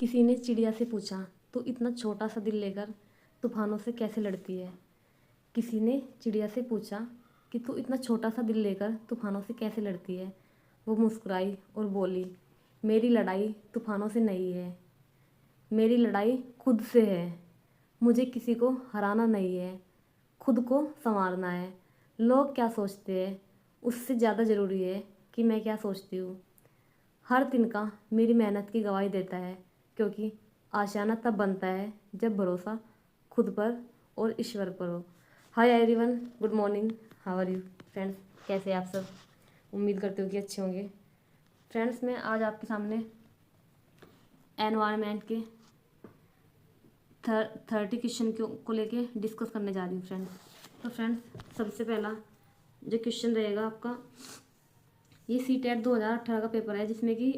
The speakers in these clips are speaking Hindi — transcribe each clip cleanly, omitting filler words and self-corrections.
किसी ने चिड़िया से पूछा, तू इतना छोटा सा दिल लेकर तूफानों से कैसे लड़ती है। किसी ने चिड़िया से पूछा कि तू इतना छोटा सा दिल लेकर तूफानों से कैसे लड़ती है। वो मुस्कुराई और बोली, मेरी लड़ाई तूफानों से नहीं है, मेरी लड़ाई खुद से है। मुझे किसी को हराना नहीं है, खुद को संवारना है। लोग क्या सोचते हैं उससे ज़्यादा ज़रूरी है कि मैं क्या सोचती हूँ। हर तिनका मेरी मेहनत की गवाही देता है, क्योंकि आशियाना तब बनता है जब भरोसा खुद पर और ईश्वर पर हो। Hi everyone, good morning, how are you friends. कैसे हैं आप सब? उम्मीद करती हूँ कि अच्छे होंगे। फ्रेंड्स, मैं आज आपके सामने एनवायरनमेंट के 30 क्वेश्चन को लेके डिस्कस करने जा रही हूँ फ्रेंड्स। तो फ्रेंड्स, सबसे पहला जो क्वेश्चन रहेगा आपका, ये CTET 2018 का पेपर है, जिसमें कि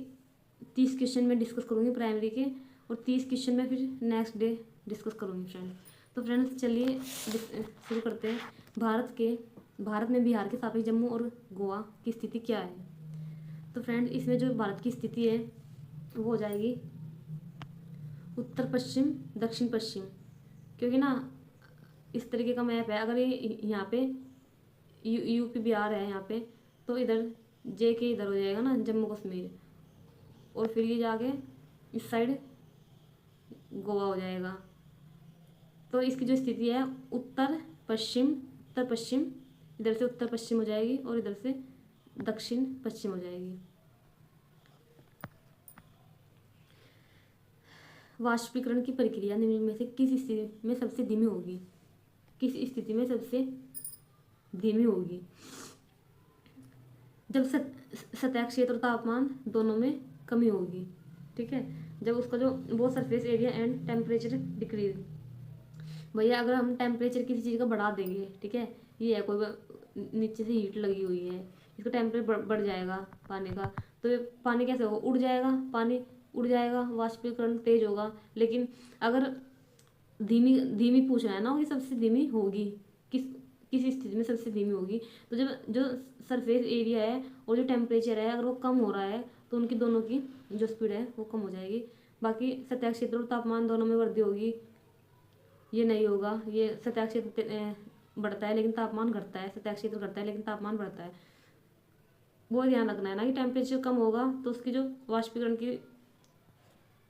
30 क्वेश्चन मैं डिस्कस करूँगी प्राइमरी के, और 30 क्वेश्चन मैं फिर नेक्स्ट डे डिस्कस करूँगी फ्रेंड्स। तो फ्रेंड्स चलिए शुरू करते हैं। भारत में बिहार के सापेक्ष जम्मू और गोवा की स्थिति क्या है। तो फ्रेंड, इसमें जो भारत की स्थिति है वो हो जाएगी उत्तर पश्चिम दक्षिण पश्चिम, क्योंकि ना इस तरीके का मैप है। अगर ये यहाँ पे यूपी बिहार है यहाँ पे, तो इधर जे के इधर हो जाएगा ना जम्मू कश्मीर, और फिर ये जाके इस साइड गोवा हो जाएगा। तो इसकी जो स्थिति है उत्तर पश्चिम, इधर से उत्तर पश्चिम हो जाएगी और इधर से दक्षिण पश्चिम हो जाएगी। वाष्पीकरण की प्रक्रिया निम्न में से किस स्थिति में सबसे धीमी होगी। किस स्थिति में सबसे धीमी होगी? जब सतह क्षेत्र और तापमान दोनों में कमी होगी। ठीक है, जब उसका जो वो surface area and temperature decrease. भैया अगर हम टेम्परेचर किसी चीज़ का बढ़ा देंगे, ठीक है, ये है कोई नीचे से हीट लगी हुई है, इसका टेम्परेचर बढ़ जाएगा पानी का, तो ये पानी कैसे होगा? उड़ जाएगा, पानी उड़ जाएगा, वाष्पीकरण तेज होगा। लेकिन अगर धीमी धीमी पूछ रहा है ना, कि सबसे धीमी होगी किस किस स्थिति में सबसे धीमी होगी, तो जब जो सरफेस एरिया है और जो टेम्परेचर है अगर वो कम हो रहा है, तो उनकी दोनों की जो स्पीड है वो कम हो जाएगी। बाकी सतह क्षेत्र और तापमान दोनों में वृद्धि होगी, ये नहीं होगा। ये सतह क्षेत्र बढ़ता है लेकिन तापमान घटता है, सतह क्षेत्र घटता है लेकिन तापमान बढ़ता है। वो ध्यान रखना है ना कि टेम्परेचर कम होगा तो उसकी जो वाष्पीकरण की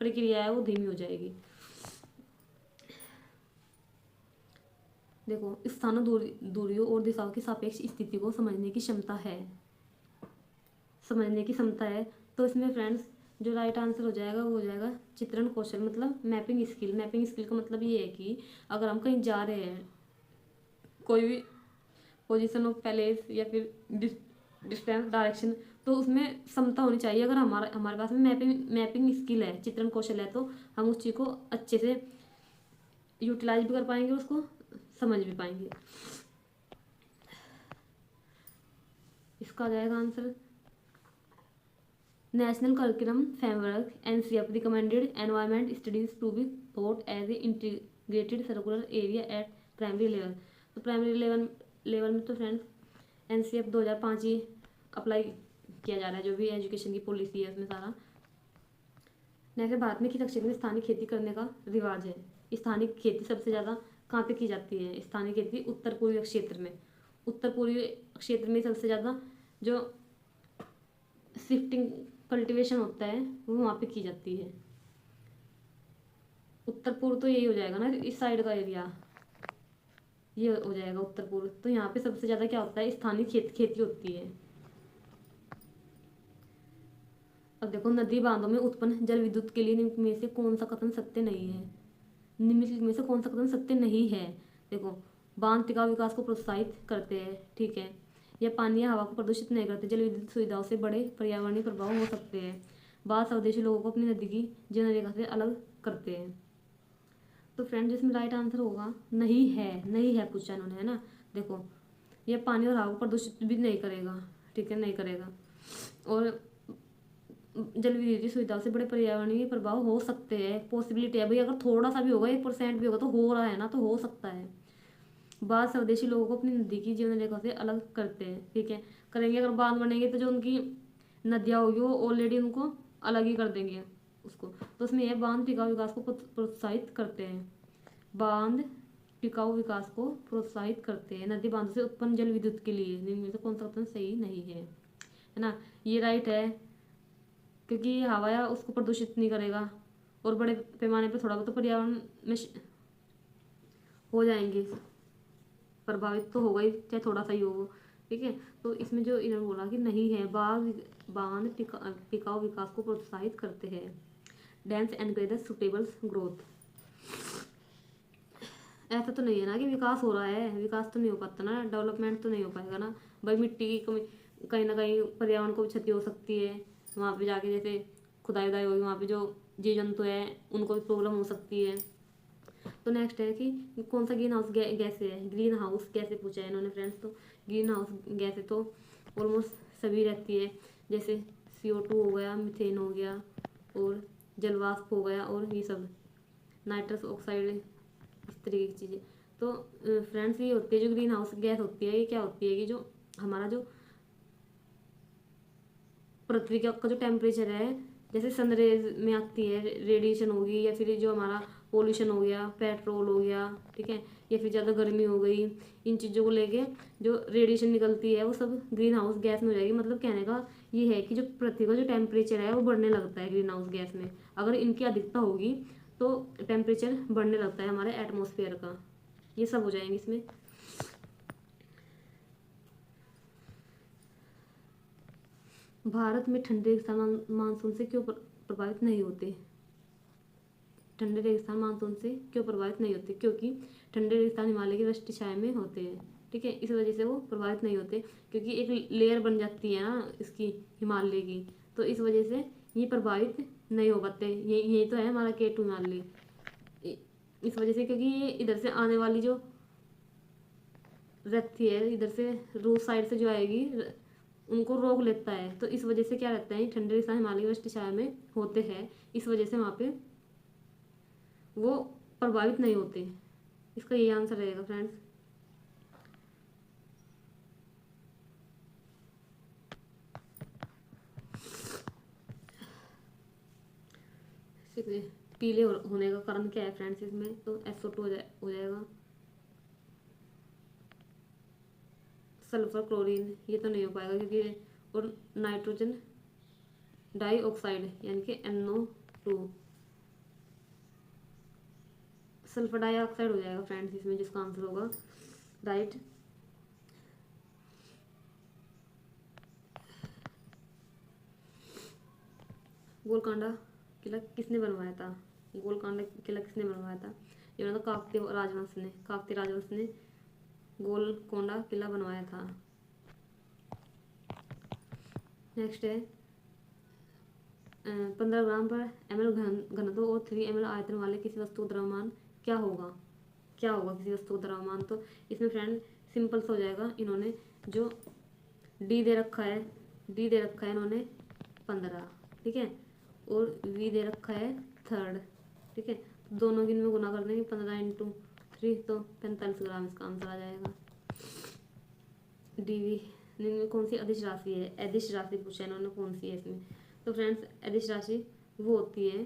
प्रक्रिया है वो धीमी हो जाएगी। देखो, स्थानों दूरियों और दिशाओं की सापेक्ष स्थिति को समझने की क्षमता है। तो इसमें फ्रेंड्स जो राइट आंसर हो जाएगा वो हो जाएगा चित्रण कौशल, मतलब मैपिंग स्किल। मैपिंग स्किल का मतलब ये है कि अगर हम कहीं जा रहे हैं, कोई भी पोजीशन ऑफ प्लेस या फिर डिस्टेंस डायरेक्शन, तो उसमें समता होनी चाहिए। अगर हमारे पास में मैपिंग स्किल है, चित्रण कौशल है, तो हम उस चीज़ को अच्छे से यूटिलाइज भी कर पाएंगे, उसको समझ भी पाएंगे। इसका आ जाएगा answer national curriculum framework NCF recommended environment studies to be taught as a integrated curricular area at primary level. तो प्राइमरी लेवल में तो फ्रेंड्स NCF 2005 ही अप्लाई किया जा रहा है, जो भी एजुकेशन की पॉलिसी है उसमें सारा। नेक्स्ट, भारत में किस क्षेत्र में स्थानीय खेती करने का रिवाज है। स्थानीय खेती सबसे ज़्यादा कहाँ पे की जाती है? स्थानीय खेती उत्तर पूर्वी क्षेत्र में। उत्तर पूर्वी क्षेत्र में सबसे ज़्यादा जो शिफ्टिंग कल्टीवेशन होता है वो वहाँ पे की जाती है। उत्तर पूर्व तो यही हो जाएगा ना, इस साइड का एरिया ये हो जाएगा उत्तर पूर्व। तो यहाँ पे सबसे ज़्यादा क्या होता है? स्थानीय खेती होती है। अब देखो, नदी बांधों में उत्पन्न जल विद्युत के लिए निम्न में से कौन सा कथन सत्य नहीं है? निम्नलिखित में से कौन सा कथन सत्य नहीं है? देखो, बांध टिकाऊ विकास को प्रोत्साहित करते हैं, ठीक है, या पानी या हवा को प्रदूषित नहीं करते, जल विद्युत सुविधाओं से बड़े पर्यावरणीय प्रभाव हो सकते हैं, बाढ़ स्वदेशी लोगों को अपनी नदी की जीवन रेखा से अलग करते हैं। तो फ्रेंड, इसमें राइट आंसर होगा नहीं है पूछा इन्होंने, है ना। देखो, यह पानी और हवा को प्रदूषित भी नहीं करेगा, ठीक है, नहीं करेगा, और जल विद्युत सुविधाओं से बड़े पर्यावरणीय प्रभाव हो सकते हैं, पॉसिबिलिटी है भाई। अगर थोड़ा सा भी होगा, 1% भी होगा, तो हो रहा है ना, तो हो सकता है। बाढ़ स्वदेशी लोगों को अपनी नदी की जीवन रेखा से अलग करते हैं, ठीक है, करेंगे। अगर बांध बनेंगे तो जो उनकी नदियाँ होगी वो ऑलरेडी उनको अलग ही कर देंगे। उसको। तो उसमें यह बांध टिकाऊ विकास को प्रोत्साहित करते हैं। बांध टिकाऊ विकास को प्रोत्साहित करते हैं। नदी बांधों से उत्पन्न जल विद्युत के लिए निम्न में से कौन सा कथन सही नहीं है ना। ये राइट है, क्योंकि ये हवा उसको प्रदूषित नहीं करेगा और बड़े पैमाने पर थोड़ा बहुत तो पर्यावरण में हो जाएंगे, प्रभावित तो होगा ही, चाहे थोड़ा सा ही हो। ठीक है, तो इसमें जो इन्होंने बोला कि नहीं है, बांध टिकाऊ विकास को प्रोत्साहित करते हैं। Dense encourage suitable growth. ऐसा तो नहीं है ना कि विकास हो रहा है, विकास तो नहीं हो पाता ना, डेवलपमेंट तो नहीं हो पाएगा ना भाई। मिट्टी की कमी, कहीं ना कहीं पर्यावरण को भी क्षति हो सकती है वहाँ पे जाके, जैसे खुदाई उदाई होगी वहाँ पे, जो जीव जंतु है उनको भी प्रॉब्लम हो सकती है। तो नेक्स्ट है कि कौन सा ग्रीन हाउस गैस है। ग्रीन हाउस गैसें पूछा है इन्होंने फ्रेंड्स। तो ग्रीन हाउस गैसें तो ऑलमोस्ट सभी रहती है, जैसे CO2 हो गया, मीथेन हो गया और जलवाष्प हो गया, और ये सब नाइट्रस ऑक्साइड, इस तरीके की चीज़ें। तो फ्रेंड्स ये होती है जो ग्रीन हाउस गैस होती है, ये क्या होती है कि जो हमारा जो पृथ्वी का जो टेम्परेचर है, जैसे सनरेज में आती है रेडिएशन होगी, या फिर जो हमारा पोल्यूशन हो गया, पेट्रोल हो गया, ठीक है, या फिर ज़्यादा गर्मी हो गई, इन चीज़ों को लेके जो रेडिएशन निकलती है वो सब ग्रीन हाउस गैस में हो जाएगी। मतलब कहने का ये है कि जो पृथ्वी का जो टेम्परेचर है वो बढ़ने लगता है ग्रीन हाउस गैस में। अगर इनकी अधिकता होगी तो टेम्परेचर बढ़ने लगता है हमारे एटमॉस्फेयर का। ये सब हो जाएंगे इसमें। भारत में ठंडे रेगिस्तान मानसून से क्यों प्रभावित नहीं होते। ठंडे रेगिस्तान मानसून से क्यों प्रभावित नहीं होते, क्योंकि ठंडे रेगिस्तान हिमालय की वृष्टि छाया में होते हैं। ठीक है, इस वजह से वो प्रभावित नहीं होते, क्योंकि एक लेयर बन जाती है ना इसकी, हिमालय की, तो इस वजह से ये प्रभावित नहीं हो पाते। ये तो है हमारा K2 हिमालय, इस वजह से, क्योंकि ये इधर से आने वाली जो रहती है, इधर से रूस साइड से जो आएगी उनको रोक लेता है। तो इस वजह से क्या रहता है, ठंडे रेगिस्तान हिमालय की वृष्टि छाया में होते हैं, इस वजह से वहाँ पे वो प्रभावित नहीं होते। इसका ये आंसर रहेगा फ्रेंड्स। पीले होने का कारण क्या है फ्रेंड्स इसमें, तो SO2 हो जाएगा। सल्फर क्लोरीन ये तो नहीं हो पाएगा, क्योंकि और नाइट्रोजन डाइऑक्साइड यानी कि NO2, सल्फर डाइऑक्साइड हो जाएगा फ्रेंड्स इसमें, जिसका आंसर होगा राइट। गोलकोंडा किला किसने बनवाया था। गोलकोंडा किला किसने बनवाया था, ये मतलब काकतीय राजवंश ने गोलकोंडा किला बनवाया था। नेक्स्ट है 15 ग्राम पर ml घनत्व और 3 ml आयतन वाले किसी वस्तु का द्रव्यमान क्या होगा किसी वस्तु का द्रव्यमान। तो इसमें फ्रेंड सिंपल सा हो जाएगा, इन्होंने जो D दे रखा है इन्होंने 15, ठीक है, और V दे रखा है 3, ठीक है, दोनों की इनमें गुना कर देंगे 15 × 3 तो 45 ग्राम इसका आंसर आ जाएगा। DV में कौन सी अदिश राशि है, अदिश राशि पूछा इन्होंने कौन सी है इसमें। तो फ्रेंड्स अदिश राशि वो होती है,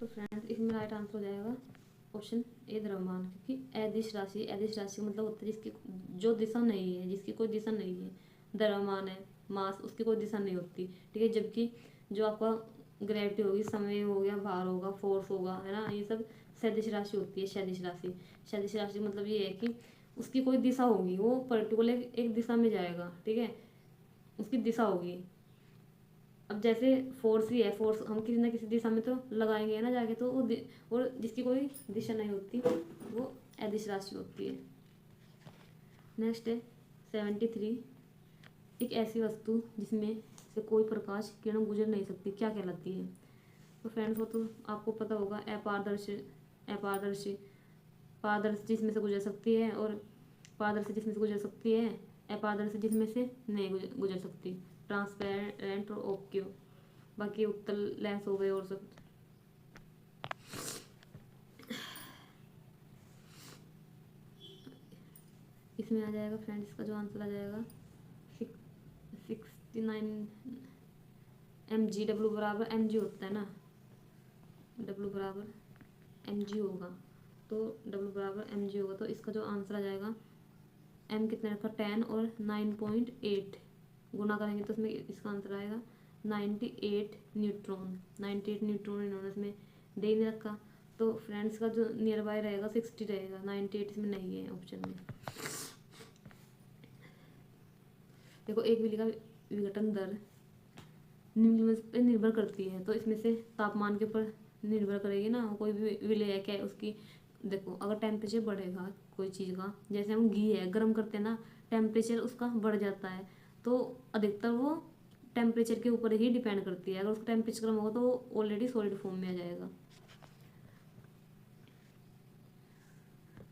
तो फ्रेंड्स इसमें राइट आंसर हो जाएगा ऑप्शन ए द्रव्यमान, क्योंकि अदिश राशि का मतलब होता है जिसकी जो दिशा नहीं है, जिसकी कोई दिशा नहीं है। द्रव्यमान है मास, उसकी कोई दिशा नहीं होती, ठीक है, जबकि जो आपका ग्रेविटी होगी, समय हो गया, भार होगा, फोर्स होगा, है ना, ये सब सदिश राशि होती है। सदिश राशि मतलब ये है कि उसकी कोई दिशा होगी, वो पर्टिकुलर एक दिशा में जाएगा, ठीक है, उसकी दिशा होगी। अब जैसे फोर्स ही है, फोर्स हम किसी ना किसी दिशा में तो लगाएंगे ना जाके, तो वो और जिसकी कोई दिशा नहीं होती वो अदिश राशि होती है। नेक्स्ट है 73, एक ऐसी वस्तु जिसमें से कोई प्रकाश किरण गुजर नहीं सकती क्या कहलाती है। तो फ्रेंड्स वो तो आपको पता होगा, अपारदर्शी पारदर्शी जिसमें से गुजर सकती है, और पारदर्शी जिसमें से गुजर सकती है, अपारदर्शी जिसमें से नहीं गुजर सकती, ट्रांसपेरेंट और ओक्यू, बाकी उत्तल लेंस हो गए और सब। इसमें आ जाएगा फ्रेंड्स, इसका जो आंसर आ जाएगा 69 mg। डब्ल्यू बराबर mg होता है ना, डब्ल्यू बराबर mg होगा, तो डब्ल्यू बराबर mg होगा, तो इसका जो आंसर आ जाएगा m कितना रखा 10 और 9.8 गुना करेंगे तो इसमें इसका आंसर आएगा 98 न्यूट्रॉन। 98 न्यूट्रॉन इन्होंने इसमें दे ही नहीं रखा, तो फ्रेंड्स का जो नियर बाय रहेगा 60 रहेगा, 98 इसमें नहीं है ऑप्शन में। देखो एक विलेय का विघटन दर निम्न पे निर्भर करती है, तो इसमें से तापमान के ऊपर निर्भर करेगी ना, कोई भी विलेय क्या है उसकी। देखो अगर टेम्परेचर बढ़ेगा कोई चीज़ का, जैसे हम घी है गर्म करते हैं ना, टेम्परेचर उसका बढ़ जाता है, तो अधिकतर वो टेम्परेचर के ऊपर ही डिपेंड करती है। अगर उसका टेम्परेचर कम होगा तो वो ऑलरेडी सॉलिड फॉर्म में आ जाएगा।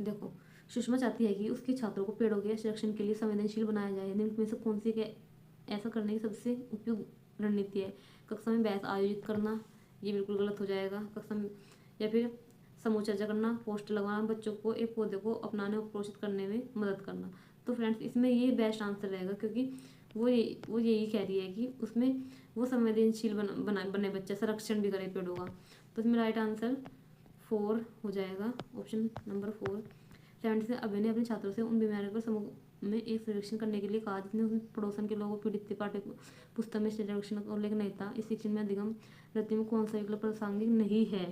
देखो सुषमा चाहती है कि उसके छात्रों को पेड़ों के संरक्षण के लिए संवेदनशील बनाया जाए, निम्न में से कौन सी ऐसा करने की सबसे उपयुक्त रणनीति है। कक्षा में बहस आयोजित करना, ये बिल्कुल गलत हो जाएगा। कक्षा में या फिर समूह चर्चा करना, पोस्टर लगवाना, बच्चों को एक पौधे को अपनाने और प्रोत्साहित करने में मदद करना। तो फ्रेंड्स इसमें ये बेस्ट आंसर रहेगा, क्योंकि वो यही कह रही है कि उसमें वो संवेदनशील बने बच्चा, संरक्षण भी करे पेड़ों का। तो इसमें राइट आंसर 4 हो जाएगा, ऑप्शन नंबर 4। 7 से अभय ने अपने छात्रों से उन बीमारियों पर समूह में एक सर्वेक्षण करने के लिए कहा जिसमें उसने पड़ोसन के लोगों पीड़ित थे। पाठ्य पुस्तक में सर्वेक्षण का उल्लेख नहीं था। इस शिक्षण में अधिगम वृत्ति में कौन सा विकल्प प्रासंगिक नहीं है।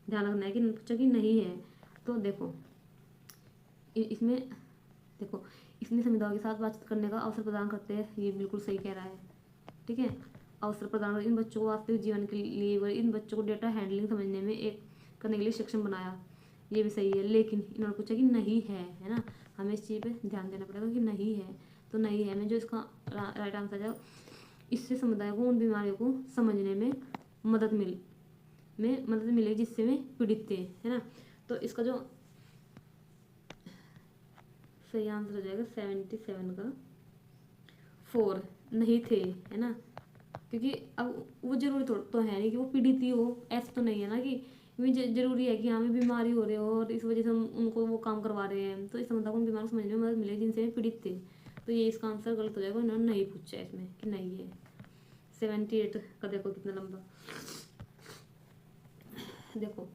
ध्यान रखना है कि पूछा कि नहीं है। तो देखो इसमें देखो इसमें समुदायों के साथ बातचीत करने का अवसर प्रदान करते हैं, ये बिल्कुल सही कह रहा है। ठीक है, अवसर प्रदान कर इन बच्चों को वास्तविक जीवन के लिए व इन बच्चों को डेटा हैंडलिंग समझने में एक करने के लिए सक्षम बनाया, ये भी सही है। लेकिन इन्होंने पूछा कि नहीं है ना, हमें इस चीज़ पे ध्यान देना पड़ेगा कि नहीं है, तो नहीं है में जो इसका राइट आंसर है, इससे समुदाय को उन बीमारियों को समझने में मदद मिलेगी जिससे वे पीड़ित थे, है ना। तो इसका जो सही आंसर हो जाएगा 77 का 4 नहीं थे, है ना। क्योंकि अब वो जरूरी तो है नहीं कि वो पीड़ित ही हो, ऐसा तो नहीं है ना कि जरूरी है कि हमें बीमारी हो रही हो और इस वजह से हम उनको वो काम करवा रहे हैं। तो इस मतलब उन बीमारी को समझने में मदद मिलेगी जिनसे पीड़ित थे। तो ये इसका आंसर गलत हो जाएगा, उन्होंने नहीं पूछा इसमें कि नहीं है। 78 का देखो कितना लंबा। देखो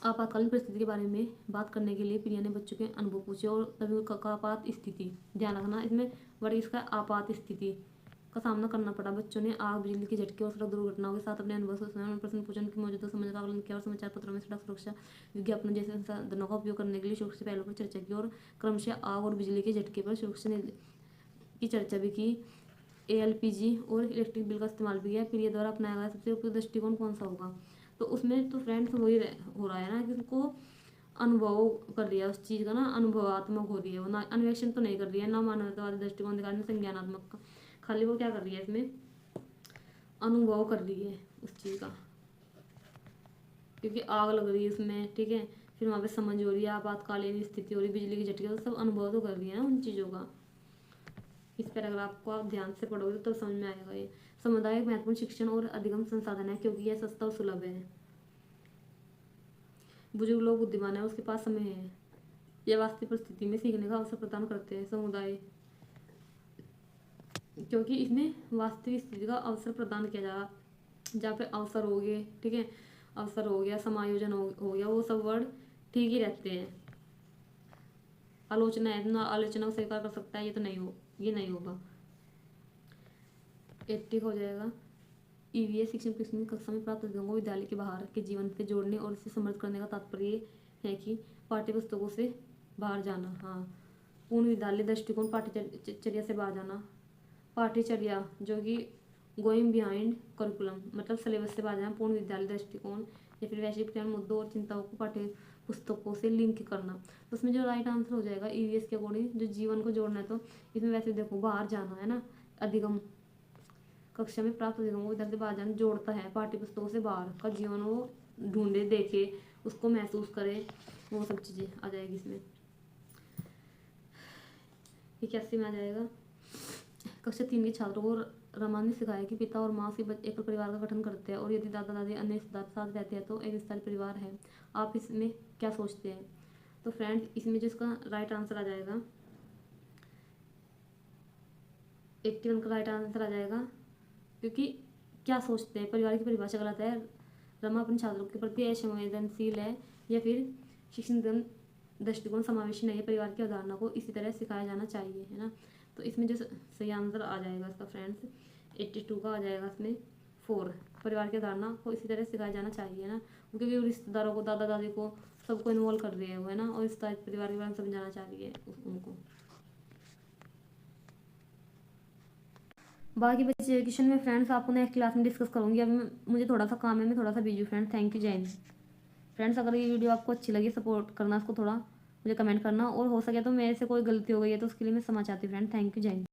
आपातकालीन परिस्थिति के बारे में बात करने के लिए प्रिया ने बच्चों के अनुभव पूछे और तभी आपात स्थिति, ध्यान रखना इसमें वर्ग इसका आपात स्थिति का सामना करना पड़ा। बच्चों ने आग, बिजली के झटके और सड़क दुर्घटनाओं के साथ अपने अनुभव से प्रश्न पूछे, उनकी मौजूदा समझ का आकलन किया और समाचार पत्रों में सड़क सुरक्षा विज्ञापनों जैसे संसाधनों का उपयोग करने के लिए सुरक्षा पहलुओं पर चर्चा की और क्रमशः आग और बिजली के झटके पर सुरक्षा की चर्चा भी की। ALPG और इलेक्ट्रिक बिल का इस्तेमाल भी किया। प्रिया द्वारा अपनाया गया सबसे उपयुक्त दृष्टिकोण कौन सा होगा। तो उसमें तो फ्रेंड्स वही हो रहा है ना कि उसको अनुभव कर रही है उस चीज़ का ना, अनुभवात्मक हो रही है वो, ना अन्वेषण तो नहीं कर रही है, ना मानवतावादी दृष्टिकोण दिखा रही है, संज्ञानात्मक का। खाली वो क्या कर रही है इसमें, अनुभव कर रही है उस चीज़ का, क्योंकि आग लग रही है उसमें, ठीक है, फिर वहाँ पे समझ हो रही है, आपातकालीन स्थिति हो रही है, बिजली की झटके, तो सब अनुभव तो कर रही है ना उन चीज़ों का। इस पैराग्राफ को आप ध्यान से पढ़ोगे तो समझ में आएगा। ये सामुदायिक महत्वपूर्ण शिक्षण और अधिगम संसाधन है क्योंकि यह सस्ता और सुलभ है। बुजुर्ग लोग बुद्धिमान है, उसके पास समय है, यह वास्तविक परिस्थिति में सीखने का अवसर प्रदान करते हैं। समुदाय क्योंकि इसमें वास्तविक स्थिति का अवसर प्रदान किया जा, जहाँ पे अवसर हो गए, ठीक है, अवसर हो गया, समायोजन हो गया, वो सब वर्ड ठीक ही रहते हैं। आलोचना है ना, आलोचना को स्वीकार कर सकता है, ये तो नहीं हो, ये नहीं होगा। 80 हो जाएगा। EVS शिक्षण प्रशिक्षण कक्षा में प्राप्त अधिगमों को विद्यालय के बाहर के जीवन से जोड़ने और इसे समृद्ध करने का तात्पर्य है कि पाठ्य पुस्तकों से बाहर जाना। हाँ, पूर्ण विद्यालय दृष्टिकोण, पाठ्यचर्या से बाहर जाना, पाठ्यचर्या जो कि गोइंग बिहाइंड करिकुलम मतलब सिलेबस से बाहर जाना, पूर्ण विद्यालय दृष्टिकोण, या फिर वैश्विक कल्याण मुद्दों और चिंताओं को पाठ्य पुस्तकों से लिंक करना। तो उसमें जो राइट आंसर हो जाएगा EVS के अकॉर्डिंग, जो जीवन को जोड़ना है, तो इसमें वैसे देखो बाहर जाना है ना, अधिगम कक्षा में प्राप्त अधिगमों को विद्यार्थी बाहर जाना जोड़ता है, पाठ्य पुस्तकों से बाहर का जीवन वो ढूंढे, देखे, उसको महसूस करे, वो सब चीज़ें आ जाएगी इसमें। 81 में आ जाएगा। कक्षा 3 के छात्रों को रमान ने सिखाया कि पिता और माँ से एक परिवार का गठन करते हैं और यदि दादा दादी अन्य रिश्तेदार साथ रहते हैं तो एक विस्तारित परिवार है। आप इसमें क्या सोचते हैं। तो फ्रेंड्स इसमें जो इसका राइट आंसर आ जाएगा 81 का राइट आंसर आ जाएगा। क्योंकि क्या सोचते हैं, परिवार की परिभाषा गलत है। रमा अपने छात्रों के प्रति असंवेदनशील है, या फिर शिक्षण दृष्टिकोण समावेशी नहीं है। परिवार की अवधारणा को इसी तरह सिखाया जाना चाहिए, है ना। तो इसमें जो सही आंसर आ जाएगा इसका फ्रेंड्स 82 का आ जाएगा इसमें 4। परिवार की अवधारणा को इसी तरह सिखाया जाना चाहिए ना, क्योंकि रिश्तेदारों को, दादा दादी को, सबको इन्वॉल्व कर रही है वो, है ना, और इस परिवार के बारे में समझाना चाह रही है उनको। बाकी बच्चे क्वेश्चन में फ्रेंड्स आपको नेक्स्ट क्लास में डिस्कस करूंगी। अभी मुझे थोड़ा सा काम है, मैं थोड़ा सा बिजी हूँ फ्रेंड्स। थैंक यू, जय हिंद। फ्रेंड्स अगर ये वीडियो आपको अच्छी लगी, सपोर्ट करना उसको, थोड़ा मुझे कमेंट करना, और हो सके तो मेरे से कोई गलती हो गई है तो उसके लिए मैं क्षमा चाहती हूँ फ्रेंड। थैंक यू, जय हिंद।